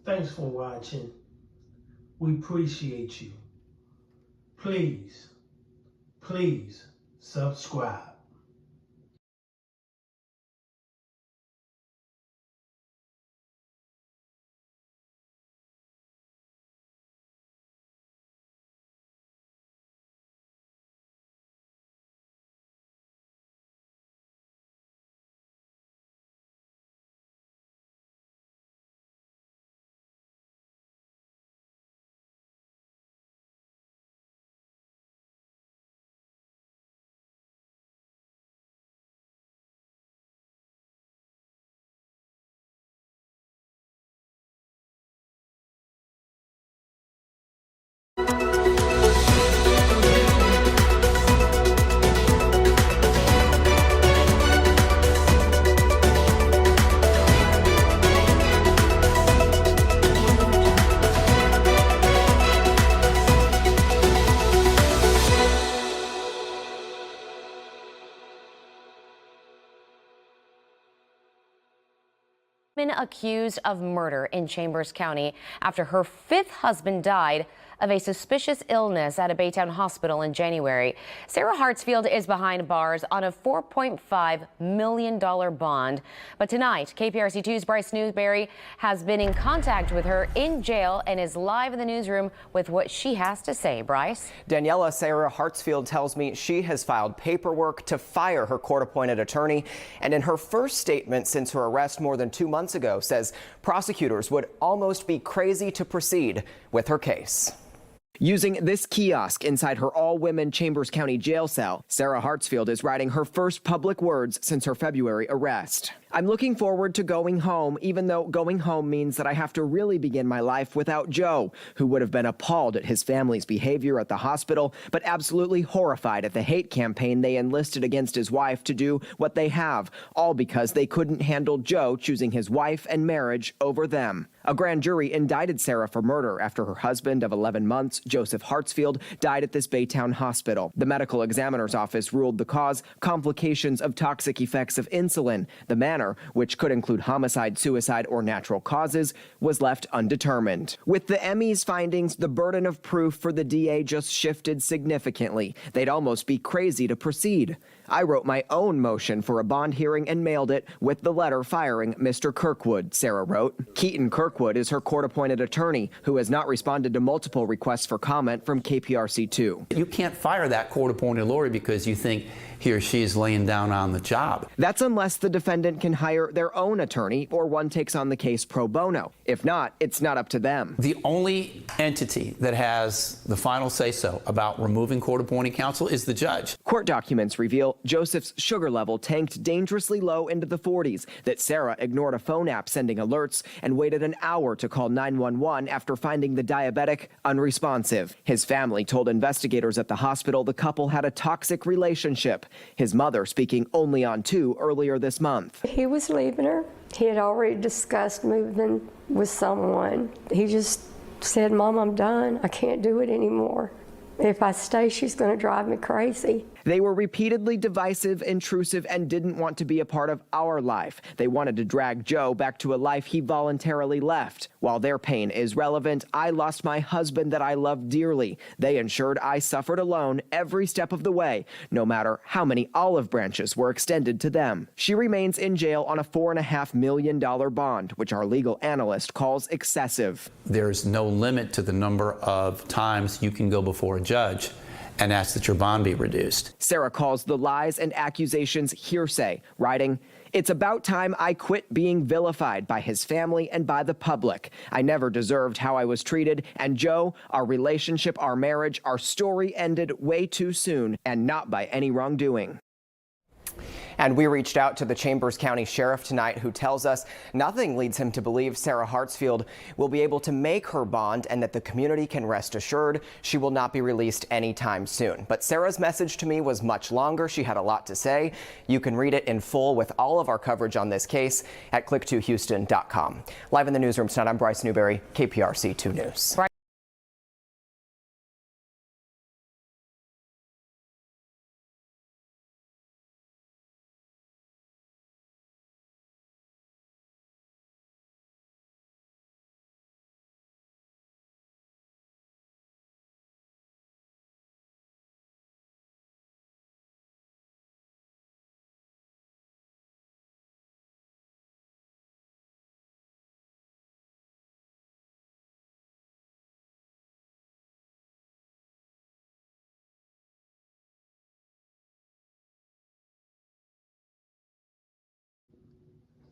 Thanks for watching. We appreciate you. Please subscribe. Accused of murder in Chambers County after her fifth husband died of a suspicious illness at a Baytown hospital in January. Sarah Hartsfield is behind bars on a $4.5 million bond. But tonight, KPRC2's Bryce Newberry has been in contact with her in jail and is live in the newsroom with what she has to say. Bryce? Daniela, Sarah Hartsfield tells me she has filed paperwork to fire her court-appointed attorney, and in her first statement since her arrest more than 2 months ago, says prosecutors would almost be crazy to proceed with her case. Using this kiosk inside her all-women Chambers County jail cell, Sarah Hartsfield is writing her first public words since her February arrest. I'm looking forward to going home, even though going home means that I have to really begin my life without Joe, who would have been appalled at his family's behavior at the hospital, but absolutely horrified at the hate campaign they enlisted against his wife to do what they have, all because they couldn't handle Joe choosing his wife and marriage over them. A grand jury indicted Sarah for murder after her husband of 11 months, Joseph Hartsfield, died at this Baytown hospital. The medical examiner's office ruled the cause complications of toxic effects of insulin. The manner, which could include homicide, suicide, or natural causes, was left undetermined. With the ME's findings, the burden of proof for the DA just shifted significantly. They'd almost be crazy to proceed. I wrote my own motion for a bond hearing and mailed it with the letter firing Mr. Kirkwood, Sarah wrote. Keaton Kirkwood is her court-appointed attorney, who has not responded to multiple requests for comment from KPRC2. You can't fire that court-appointed lawyer because you think he or she is laying down on the job. That's unless the defendant can hire their own attorney or one takes on the case pro bono. If not, it's not up to them. The only entity that has the final say-so about removing court-appointed counsel is the judge. Court documents reveal Joseph's sugar level tanked dangerously low into the 40s, that Sarah ignored a phone app sending alerts and waited an hour to call 911 after finding the diabetic unresponsive. His family told investigators at the hospital the couple had a toxic relationship, his mother speaking only on 2 earlier this month. He was leaving her. He had already discussed moving with someone. He just said, "Mom, I'm done. I can't do it anymore. If I stay, she's going to drive me crazy." They were repeatedly divisive, intrusive, and didn't want to be a part of our life. They wanted to drag Joe back to a life he voluntarily left. While their pain is relevant, I lost my husband that I loved dearly. They ensured I suffered alone every step of the way, no matter how many olive branches were extended to them. She remains in jail on a $4.5 million bond, which our legal analyst calls excessive. There's no limit to the number of times you can go before a judge and ask that your bond be reduced. Sarah calls the lies and accusations hearsay, writing, "It's about time I quit being vilified by his family and by the public. I never deserved how I was treated, and Joe, our relationship, our marriage, our story ended way too soon, and not by any wrongdoing." And we reached out to the Chambers County Sheriff tonight, who tells us nothing leads him to believe Sarah Hartsfield will be able to make her bond and that the community can rest assured she will not be released anytime soon. But Sarah's message to me was much longer. She had a lot to say. You can read it in full with all of our coverage on this case at click2houston.com. Live in the newsroom tonight, I'm Bryce Newberry, KPRC2 News.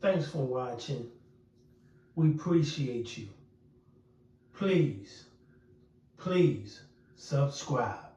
Thanks for watching. We appreciate you. Please subscribe.